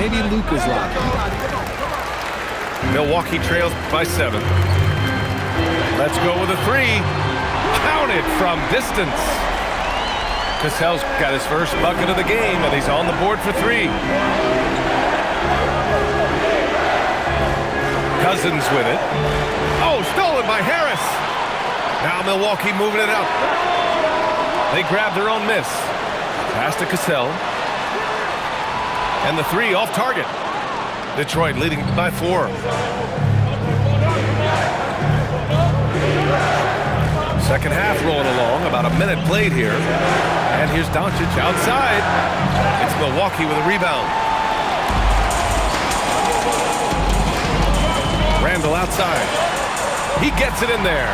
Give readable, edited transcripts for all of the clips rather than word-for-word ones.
Maybe Luka's locker. Milwaukee trails by 7. Let's go with a 3. Counted from distance. Cassell's got his first bucket of the game, and he's on the board for 3. Cousins with it. Oh, stolen by Harris. Now Milwaukee moving it up. They grab their own miss. Pass to Cassell. And the 3 off target. Detroit leading by 4. Second half rolling along. About a minute played here. And here's Doncic outside. It's Milwaukee with a rebound. Randall outside. He gets it in there.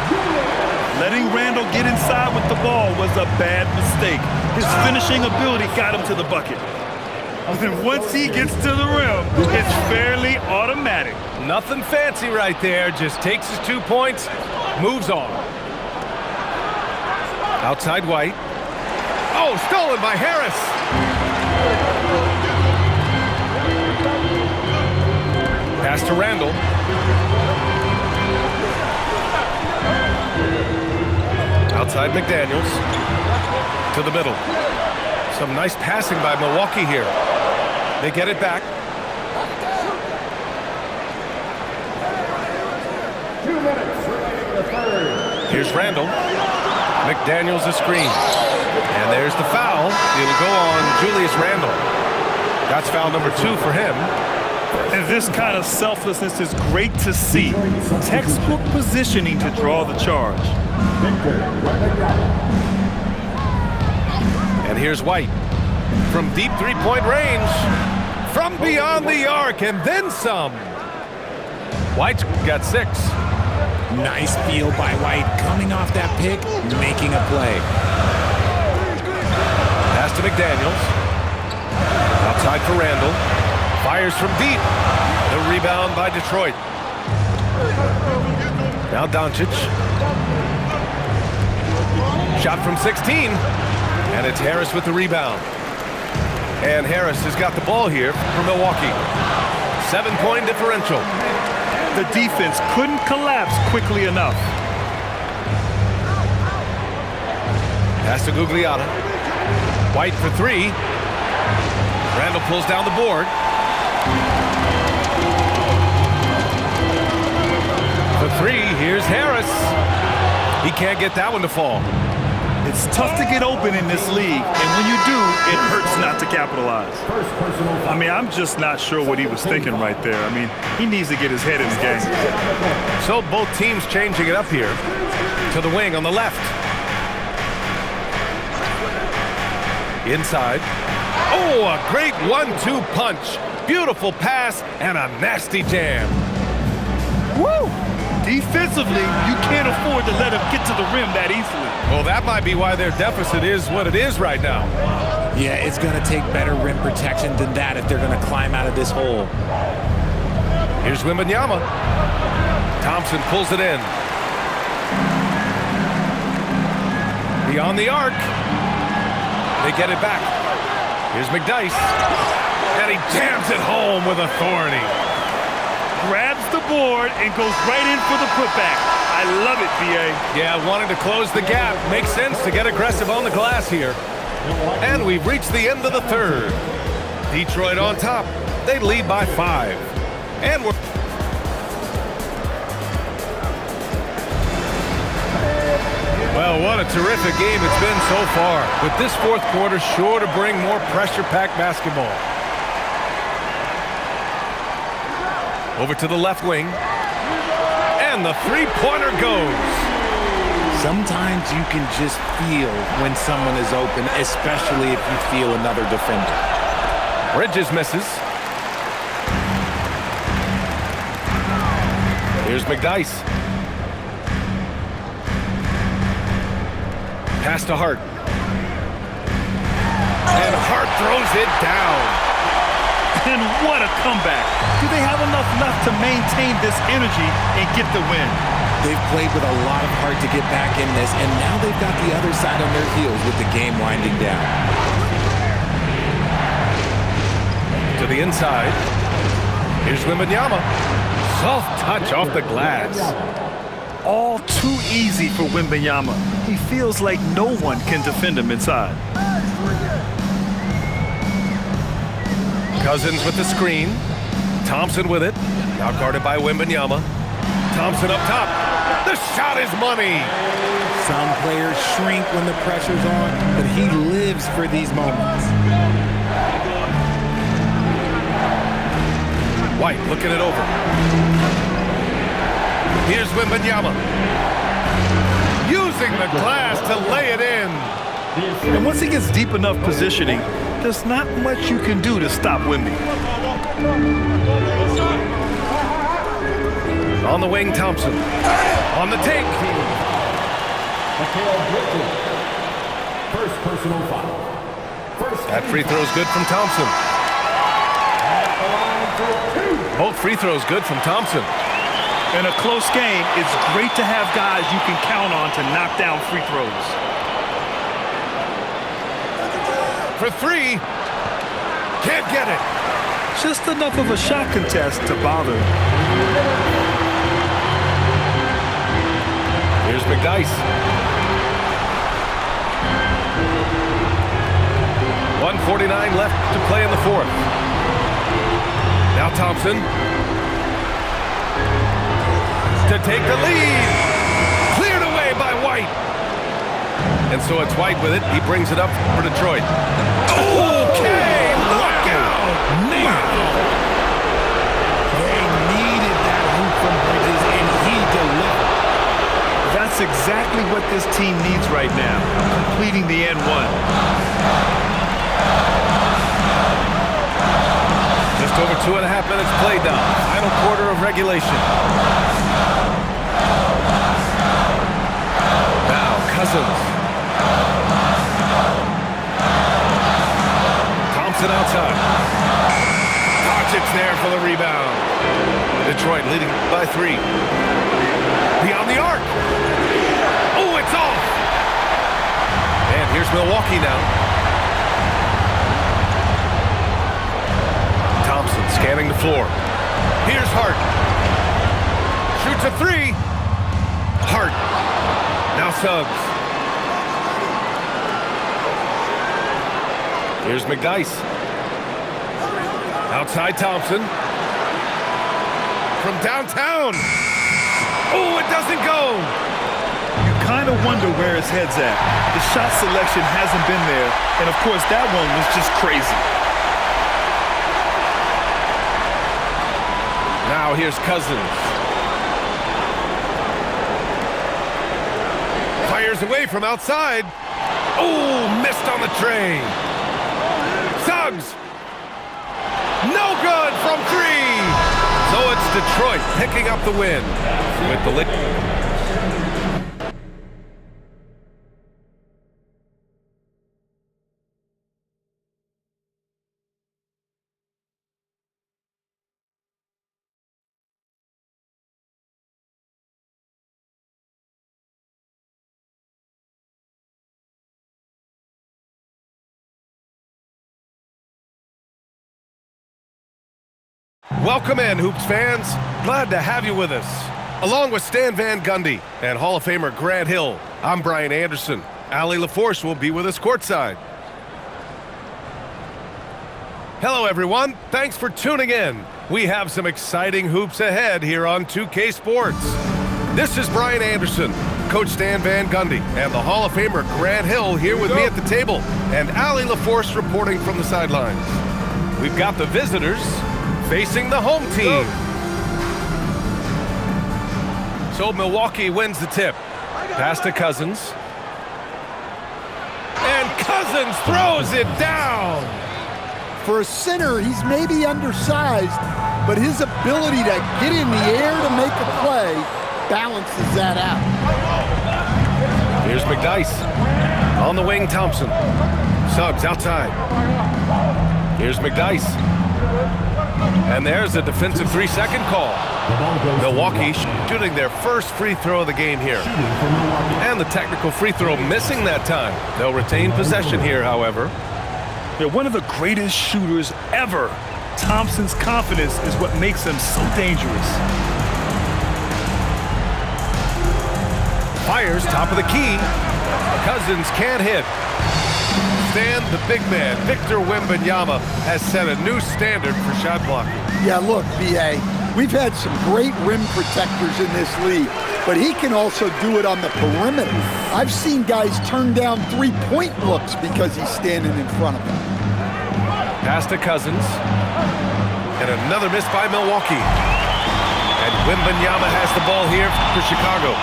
Letting Randall get inside with the ball was a bad mistake. His finishing ability got him to the bucket. And once he gets to the rim, it's fairly automatic. Nothing fancy right there. Just takes his 2 points, moves on. Outside White. Oh, stolen by Harris. Pass to Randall. Outside McDaniels. To the middle. Some nice passing by Milwaukee here. They get it back. Here's Randall. McDaniels a screen. And there's the foul. It'll go on Julius Randall. That's foul number 2 for him. And this kind of selflessness is great to see. Textbook positioning to draw the charge. And here's White. From deep three-point range. From beyond the arc and then some. White's got 6. Nice feel by White, coming off that pick, making a play. Pass to McDaniels. Outside for Randall. Fires from deep. The rebound by Detroit. Now Doncic. Shot from 16. And it's Harris with the rebound. And Harris has got the ball here for Milwaukee. 7-point differential. The defense couldn't collapse quickly enough. Pass to Gugliotta. White for 3. Randall pulls down the board. For 3, here's Harris. He can't get that one to fall. It's tough to get open in this league, and when you do, it hurts not to capitalize. I mean, I'm just not sure what he was thinking right there. I mean, he needs to get his head in his game. So both teams changing it up here to the wing on the left. Inside. Oh, a great 1-2 punch. Beautiful pass and a nasty jam. Woo! Defensively, you can't afford to let him get to the rim that easily. Well, that might be why their deficit is what it is right now. Yeah, it's going to take better rim protection than that if they're going to climb out of this hole. Here's Wembanyama. Thompson pulls it in. Beyond the arc. They get it back. Here's McDyess. And he jams it home with authority. Grabs the board and goes right in for the putback. I love it, B.A. Yeah, wanting to close the gap. Makes sense to get aggressive on the glass here. And we've reached the end of the third. Detroit on top. They lead by 5. And we're... Well, what a terrific game it's been so far. With this fourth quarter sure to bring more pressure-packed basketball. Over to the left wing. And the three-pointer goes. Sometimes you can just feel when someone is open, especially if you feel another defender. Bridges misses. Here's McDyess. Pass to Hart. And Hart throws it down. And what a comeback. Do they have enough left to maintain this energy and get the win? They've played with a lot of heart to get back in this, and now they've got the other side on their heels with the game winding down. To the inside. Here's Wembanyama. Soft touch off the glass. All too easy for Wembanyama. He feels like no one can defend him inside. Cousins with the screen. Thompson with it. Now guarded by Wembanyama. Thompson up top. The shot is money. Some players shrink when the pressure's on, but he lives for these moments. White looking it over. Here's Wembanyama. Using the glass to lay it in. And once he gets deep enough positioning, there's not much you can do to stop Wemby. On the wing, Thompson. On the take. First personal foul. That free throw is good from Thompson. Both free throws good from Thompson. In a close game, it's great to have guys you can count on to knock down free throws. For three. Can't get it. Just enough of a shot contest to bother. Here's McDyess. 1:49 left to play in the fourth. Now Thompson. To take the lead. Cleared away by White. And so it's White with it. He brings it up for Detroit. Okay, look out. They needed that hoop from Bridges, and he delivered. That's exactly what this team needs right now, completing the N1. Just over 2.5 minutes played now. Final quarter of regulation. Now Cousins. Thompson outside. It's there for the rebound. Detroit leading by 3. Beyond the arc. Oh, it's off. And here's Milwaukee now. Thompson scanning the floor. Here's Hart. Shoots a 3. Hart. Now Suggs. Here's McDyess. Outside Thompson. From downtown. Oh, it doesn't go. You kind of wonder where his head's at. The shot selection hasn't been there. And, of course, that one was just crazy. Now here's Cousins. Fires away from outside. Oh, missed on the tray. Suggs. No good from 3. So it's Detroit picking up the win with the lead. Welcome in, Hoops fans. Glad to have you with us. Along with Stan Van Gundy and Hall of Famer Grant Hill, I'm Brian Anderson. Allie LaForce will be with us courtside. Hello, everyone. Thanks for tuning in. We have some exciting hoops ahead here on 2K Sports. This is Brian Anderson, Coach Stan Van Gundy, and the Hall of Famer Grant Hill here with me at the table, and Allie LaForce reporting from the sidelines. We've got the visitors facing the home team. So Milwaukee wins the tip. Pass to Cousins. And Cousins throws it down. For a center, he's maybe undersized, but his ability to get in the air to make a play balances that out. Here's McDyess. On the wing, Thompson. Suggs outside. Here's McDyess. And there's a defensive 3-second call. Milwaukee shooting their first free throw of the game here. And the technical free throw missing that time. They'll retain possession here, however. They're one of the greatest shooters ever Thompson's confidence is what makes him so dangerous. Fires top of the key. Cousins can't hit. Stan, the big man, Victor Wembanyama, has set a new standard for shot blocking. Yeah, look, B.A., we've had some great rim protectors in this league, but he can also do it on the perimeter. I've seen guys turn down three-point looks because he's standing in front of them. Pass to Cousins. And another miss by Milwaukee. And Wembanyama has the ball here for Chicago.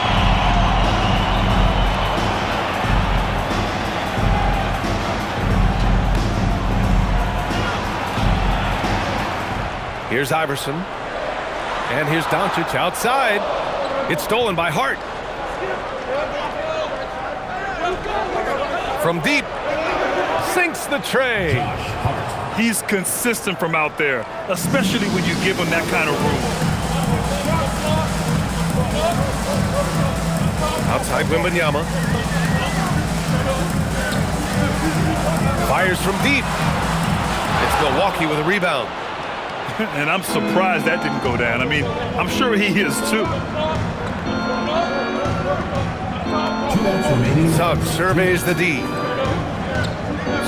Here's Iverson. And here's Doncic outside. It's stolen by Hart. From deep. Sinks the tray. He's consistent from out there, especially when you give him that kind of room. Outside Wembanyama. Fires from deep. It's Milwaukee with a rebound. And I'm surprised that didn't go down. I mean, I'm sure he is too. Suggs surveys the D.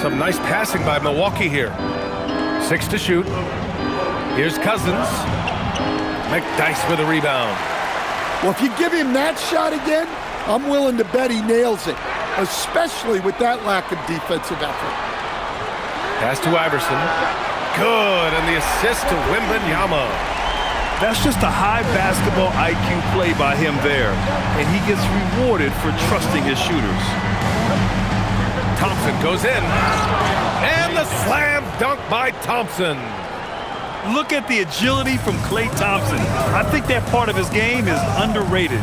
Some nice passing by Milwaukee here. 6 to shoot. Here's Cousins. McDyess with a rebound. Well, if you give him that shot again, I'm willing to bet he nails it, especially with that lack of defensive effort. Pass to Iverson. Good, and the assist to Wembanyama. That's just a high basketball IQ play by him there, and he gets rewarded for trusting his shooters. Thompson goes in, and the slam dunk by Thompson. Look at the agility from Klay Thompson. I think that part of his game is underrated.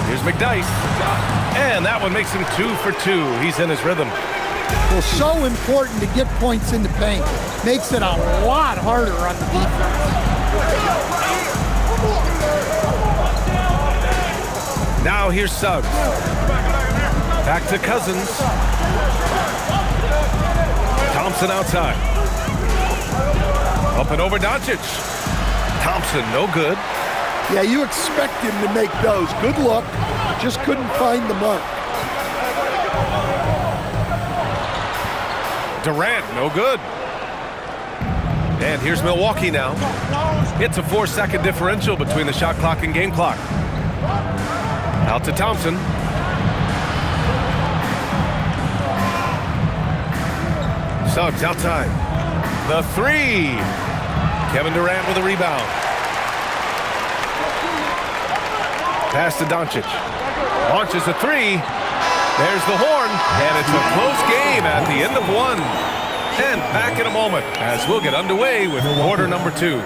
Here's McDyess, and that one makes him 2 for 2. He's in his rhythm. Well, so important to get points in the paint. Makes it a lot harder on the defense. Now here's Suggs. Back to Cousins. Thompson outside. Up and over Doncic. Thompson, no good. Yeah, you expect him to make those. Good luck. Just couldn't find the mark. Durant, no good. And here's Milwaukee now. It's a 4-second differential between the shot clock and game clock. Out to Thompson. Suggs outside. The three. Kevin Durant with a rebound. Pass to Doncic. Launches a three. There's the horn. And it's a close game at the end of one. And back in a moment as we'll get underway with quarter number 2.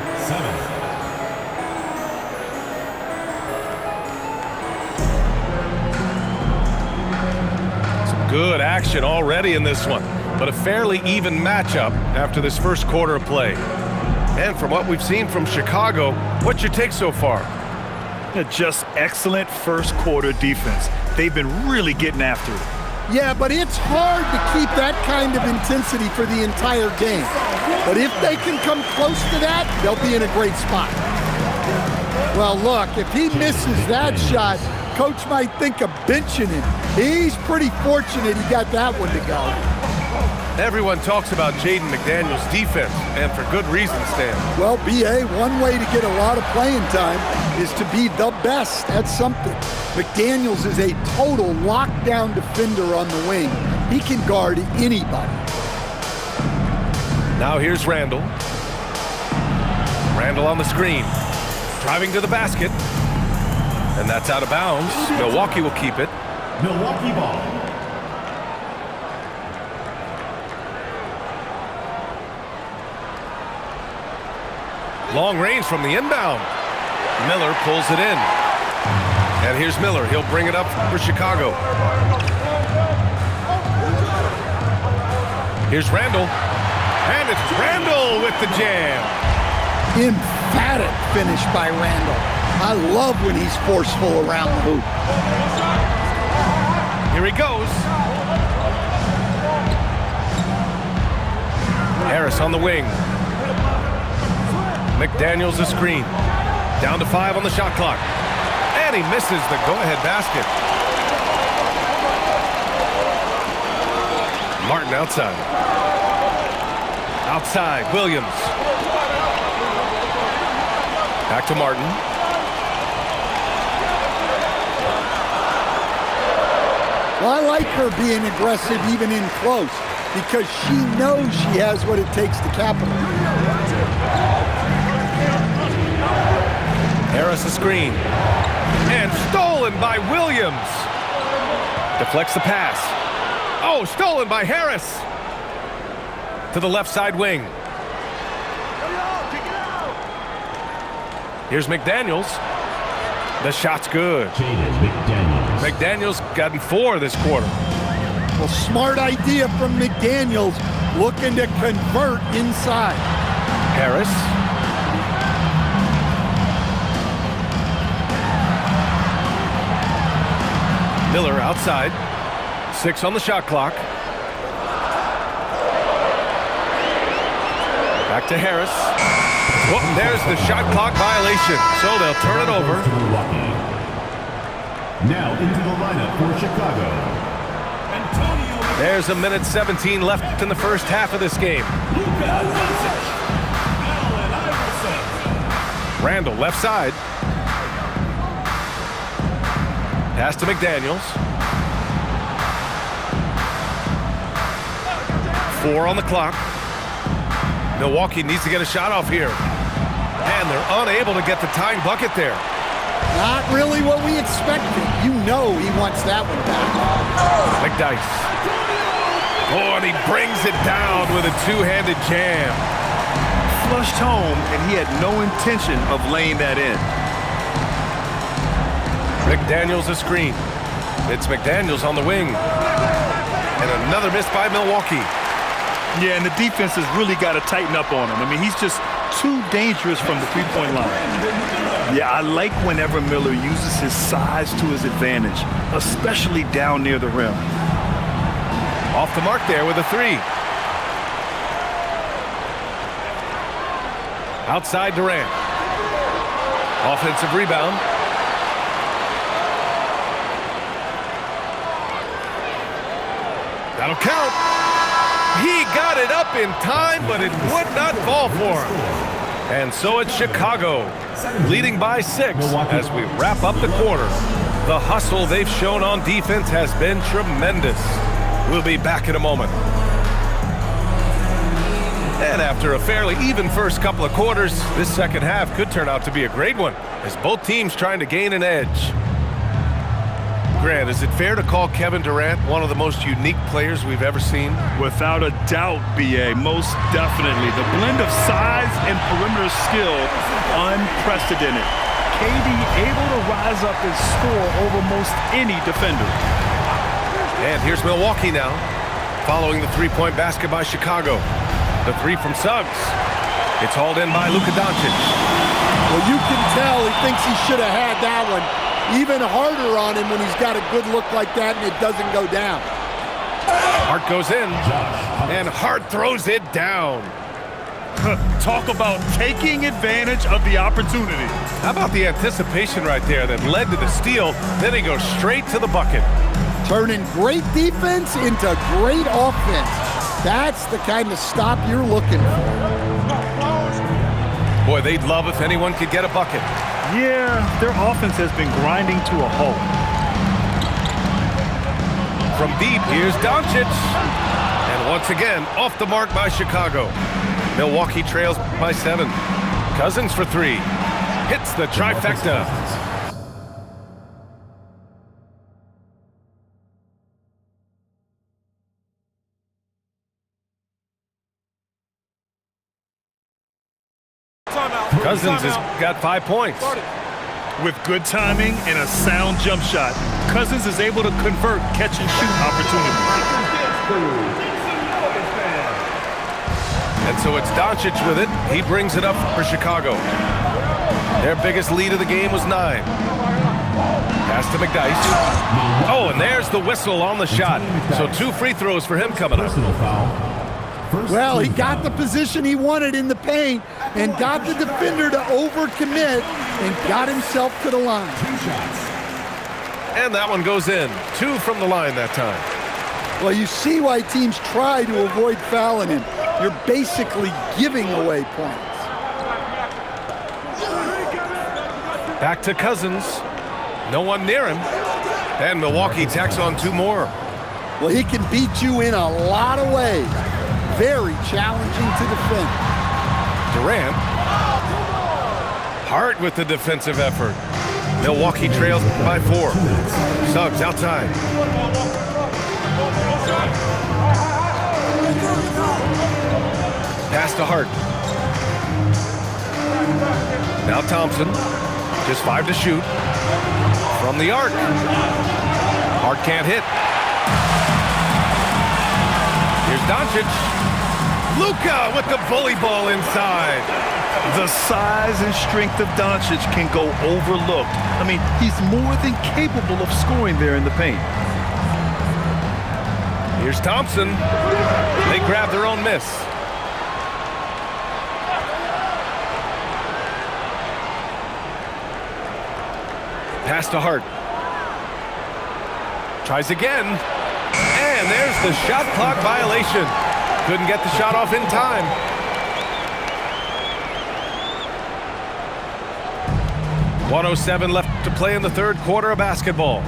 Some good action already in this one, but a fairly even matchup after this first quarter of play. And from what we've seen from Chicago, what's your take so far? Just excellent first quarter defense. They've been really getting after it. Yeah, but it's hard to keep that kind of intensity for the entire game. But if they can come close to that, they'll be in a great spot. Well, look, if he misses that shot, coach might think of benching him. He's pretty fortunate he got that one to go. Everyone talks about Jaden McDaniels' defense, and for good reason, Stan. Well, B.A., one way to get a lot of playing time is to be the best at something. McDaniels is a total lockdown defender on the wing. He can guard anybody. Now here's Randall. Randall on the screen. Driving to the basket. And that's out of bounds. Milwaukee will keep it. Milwaukee ball. Long range from the inbound. Miller pulls it in. And here's Miller. He'll bring it up for Chicago. Here's Randall. And it's Randall with the jam. Emphatic finish by Randall. I love when he's forceful around the hoop. Here he goes. Harris on the wing. McDaniels a screen. Down to 5 on the shot clock. And he misses the go-ahead basket. Martin outside. Outside, Williams. Back to Martin. Well, I like her being aggressive even in close because she knows she has what it takes to capitalize. Harris a screen. And stolen by Williams. Deflects the pass. Oh, stolen by Harris. To the left side wing. Here's McDaniels. The shot's good. McDaniels gotten 4 this quarter. Well, smart idea from McDaniels, looking to convert inside. Harris. Miller outside. 6 on the shot clock. Back to Harris. Oh, there's the shot clock violation, so they'll turn it over. Now into the lineup for Chicago. There's a minute 17 left in the first half of this game. Randall left side. Pass to McDaniels. 4 on the clock. Milwaukee needs to get a shot off here. And they're unable to get the tying bucket there. Not really what we expected. You know he wants that one back. McDyess. Oh, and he brings it down with a two-handed jam. Flushed home, and he had no intention of laying that in. McDaniels a screen. It's McDaniels on the wing. And another miss by Milwaukee. Yeah, and the defense has really got to tighten up on him. I mean, he's just too dangerous from the three-point line. Yeah, I like whenever Miller uses his size to his advantage, especially down near the rim. Off the mark there with a 3. Outside Durant. Offensive rebound. That'll count. He got it up in time, but it would not fall for him. And so it's Chicago, leading by 6 as we wrap up the quarter. The hustle they've shown on defense has been tremendous. We'll be back in a moment. And after a fairly even first couple of quarters, this second half could turn out to be a great one, as both teams trying to gain an edge. Grant, is it fair to call Kevin Durant one of the most unique players we've ever seen? Without a doubt, B.A., most definitely. The blend of size and perimeter skill, unprecedented. KD able to rise up and score over most any defender. And here's Milwaukee now, following the three-point basket by Chicago. The 3 from Suggs. It's hauled in by Luka Doncic. Well, you can tell he thinks he should have had that one. Even harder on him when he's got a good look like that and it doesn't go down. Hart goes in, and Hart throws it down. Talk about taking advantage of the opportunity. How about the anticipation right there that led to the steal? Then he goes straight to the bucket. Turning great defense into great offense. That's the kind of stop you're looking for. Boy, they'd love if anyone could get a bucket. Yeah, their offense has been grinding to a halt. From deep, here's Doncic. And once again, off the mark by Chicago. Milwaukee trails by 7. Cousins for 3. Hits the trifecta. Cousins has got 5 points. With good timing and a sound jump shot, Cousins is able to convert catch-and-shoot opportunities. And so it's Doncic with it. He brings it up for Chicago. Their biggest lead of the game was 9. Pass to McDyess. Oh, and there's the whistle on the shot. So 2 free throws for him coming up. Well, he got the position he wanted in the paint and got the defender to overcommit and got himself to the line. And that one goes in. 2 from the line that time. Well, you see why teams try to avoid fouling him. You're basically giving away points. Back to Cousins. No one near him. And Milwaukee tacks on 2 more. Well, he can beat you in a lot of ways. Very challenging to defend. Durant. Hart with the defensive effort. Milwaukee trails by 4. Suggs outside. Pass to Hart. Now Thompson. Just 5 to shoot. From the arc. Hart can't hit. Here's Doncic. Luka with the bully ball inside. The size and strength of Doncic can go overlooked. I mean, he's more than capable of scoring there in the paint. Here's Thompson. They grab their own miss. Pass to Hart. Tries again. And there's the shot clock violation. Couldn't get the shot off in time. .107 left to play in the third quarter of basketball.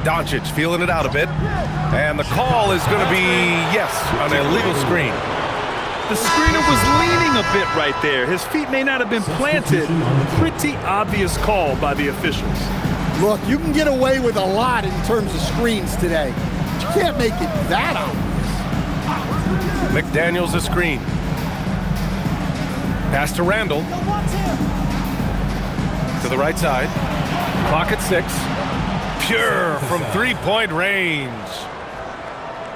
Doncic feeling it out a bit. And the call is going to be, yes, an illegal screen. The screener was leaning a bit right there. His feet may not have been planted. Pretty obvious call by the officials. Look, you can get away with a lot in terms of screens today. But you can't make it that obvious. McDaniels a screen. Pass to Randall. To the right side. Clock at 6. Pure from three-point range.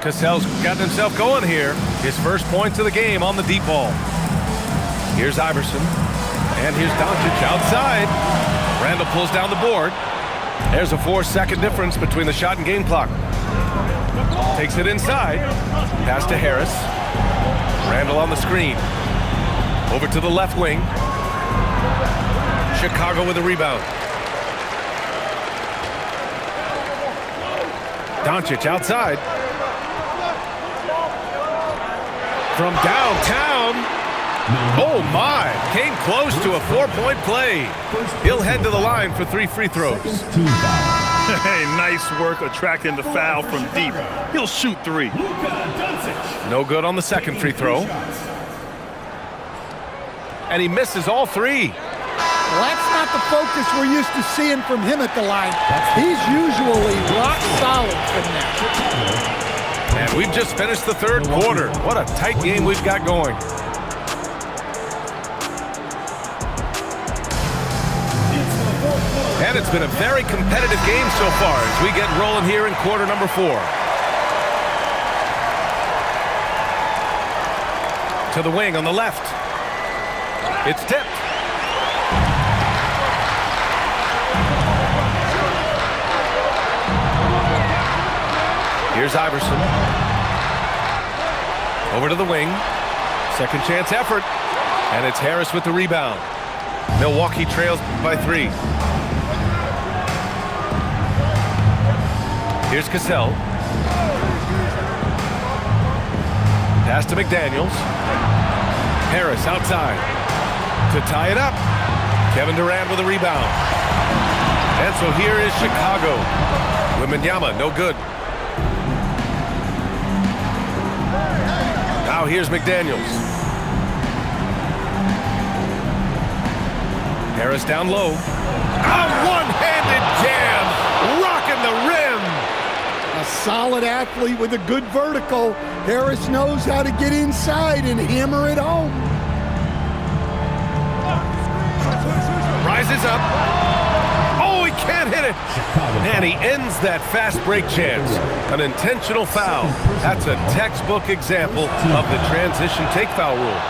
Cassell's gotten himself going here. His first points of the game on the deep ball. Here's Iverson. And here's Doncic outside. Randall pulls down the board. There's a 4-second difference between the shot and game clock. Takes it inside. Pass to Harris. Randall on the screen. Over to the left wing. Chicago with a rebound. Doncic outside. From downtown. Oh my, came close to a 4-point play. He'll head to the line for 3 free throws. Hey, nice work attracting the foul from deep. He'll shoot 3. No good on the second free throw. And he misses all 3. Well, that's not the focus we're used to seeing from him at the line. He's usually rock solid from there. And we've just finished the third quarter. What a tight game we've got going. And it's been a very competitive game so far as we get rolling here in quarter number 4. To the wing on the left. It's tipped. Here's Iverson. Over to the wing. Second chance effort. And it's Harris with the rebound. Milwaukee trails by 3. Here's Cassell. Pass to McDaniels. Harris outside. To tie it up. Kevin Durant with a rebound. And so here is Chicago. Wembanyama, no good. Now here's McDaniels. Harris down low. A one-handed jam, rocking the rim. A solid athlete with a good vertical. Harris knows how to get inside and hammer it home. Rises up. Oh, he can't hit it. And he ends that fast break chance. An intentional foul. That's a textbook example of the transition take foul rule.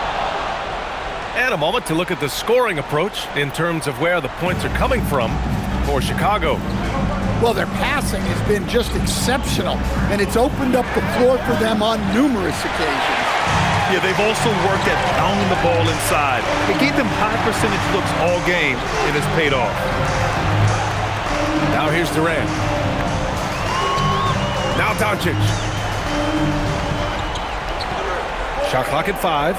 And a moment to look at the scoring approach in terms of where the points are coming from for Chicago. Well, their passing has been just exceptional, and it's opened up the floor for them on numerous occasions. Yeah, they've also worked at pounding the ball inside. It gave them high percentage looks all game, and it's paid off. Now here's Durant. Now Doncic. Shot clock at 5.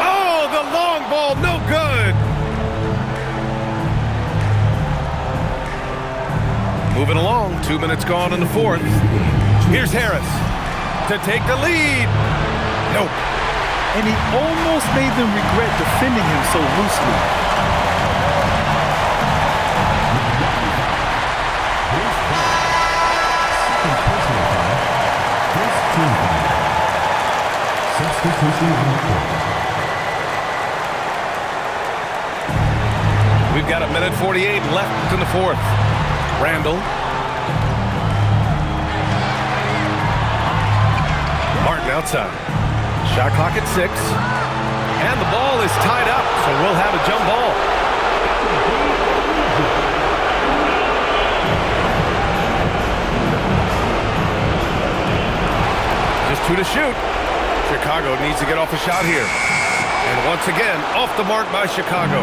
Oh, the long ball, no good. Moving along, 2 minutes gone in the fourth. Here's Harris to take the lead. Nope. And he almost made them regret defending him so loosely. We've got 1:48 left in the fourth. Randall. Martin outside. Shot clock at 6. And the ball is tied up, so we'll have a jump ball. Just 2 to shoot. Chicago needs to get off a shot here. And once again, off the mark by Chicago.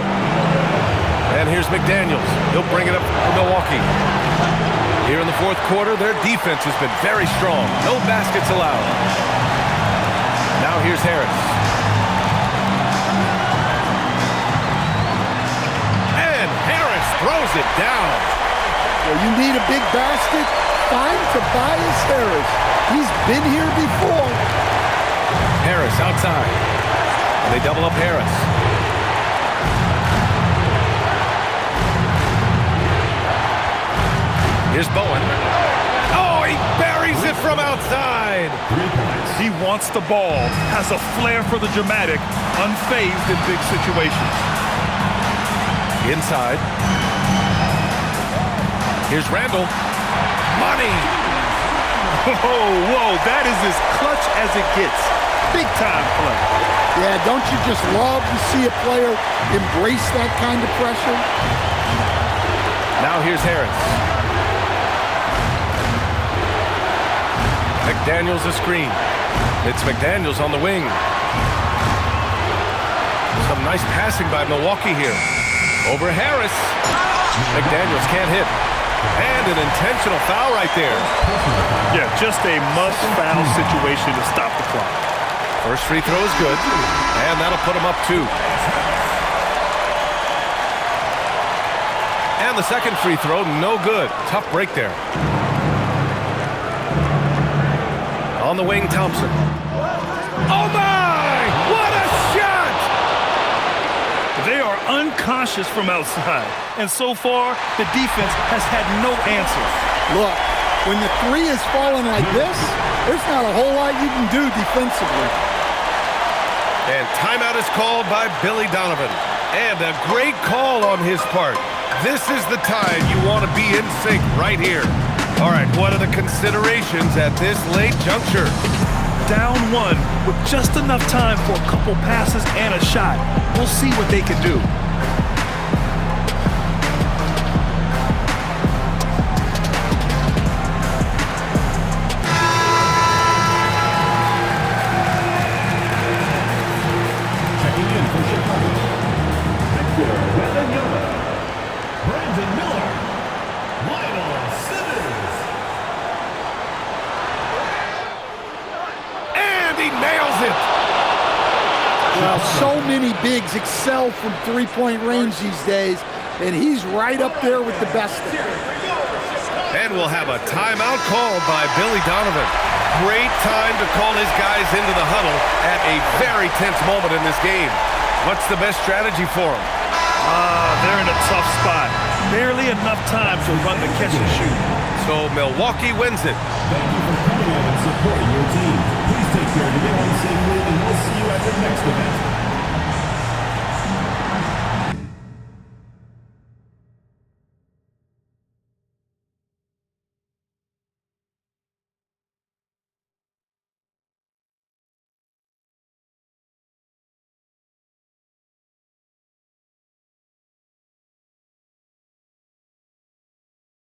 And here's McDaniels. He'll bring it up for Milwaukee. Here in the fourth quarter, their defense has been very strong. No baskets allowed. Now here's Harris. And Harris throws it down. Well, you need a big basket? Find Tobias Harris. He's been here before. Harris outside. And they double up Harris. Here's Bowen. Oh, he buries it from outside. He wants the ball, has a flair for the dramatic, unfazed in big situations. Inside. Here's Randall. Money. Whoa, that is as clutch as it gets. Big time play. Yeah, don't you just love to see a player embrace that kind of pressure? Now here's Harris. McDaniels a screen. It's McDaniels on the wing. Some nice passing by Milwaukee here. Over Harris. McDaniels can't hit. And an intentional foul right there. Yeah, just a must-foul situation to stop the clock. First free throw is good. And that'll put him up 2. And the second free throw, no good. Tough break there. On the wing, Thompson. Oh my! What a shot! They are unconscious from outside. And so far, the defense has had no answers. Look, when the three is falling like this, there's not a whole lot you can do defensively. And timeout is called by Billy Donovan. And a great call on his part. This is the time you want to be in sync right here. All right, what are the considerations at this late juncture? Down 1 with just enough time for a couple passes and a shot. We'll see what they can do. Checking in for Chicago. Victor Wembanyama. Brandon Miller. Lionel Simmons. And he nails it! Well, so many bigs excel from three-point range these days, and he's right up there with the best. And we'll have a timeout called by Billy Donovan. Great time to call his guys into the huddle at a very tense moment in this game. What's the best strategy for them? They're in a tough spot. Barely enough time to run the catch and shoot. So Milwaukee wins it. Thank you for coming out and supporting your team. Please take care to get home safely, and we'll see you at the next event.